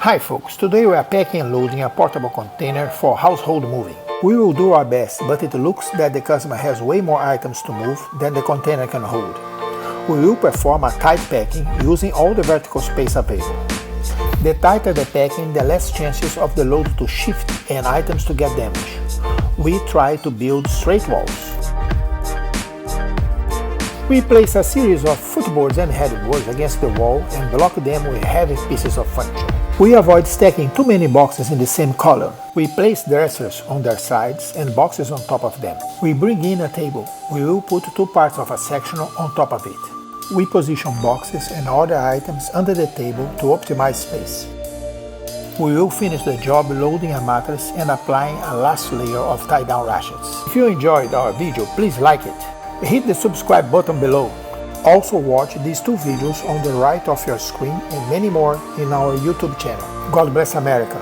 Hi folks, today we are packing and loading a portable container for household moving. We will do our best, but it looks that the customer has way more items to move than the container can hold. We will perform a tight packing using all the vertical space available. The tighter the packing, the less chances of the load to shift and items to get damaged. We try to build straight walls. We place a series of footboards and headboards against the wall and block them with heavy pieces of furniture. We avoid stacking too many boxes in the same column. We place dressers on their sides and boxes on top of them. We bring in a table. We will put two parts of a sectional on top of it. We position boxes and other items under the table to optimize space. We will finish the job loading a mattress and applying a last layer of tie-down ratchets. If you enjoyed our video, please like it. Hit the subscribe button below. Also watch these two videos on the right of your screen and many more in our YouTube channel. God bless America.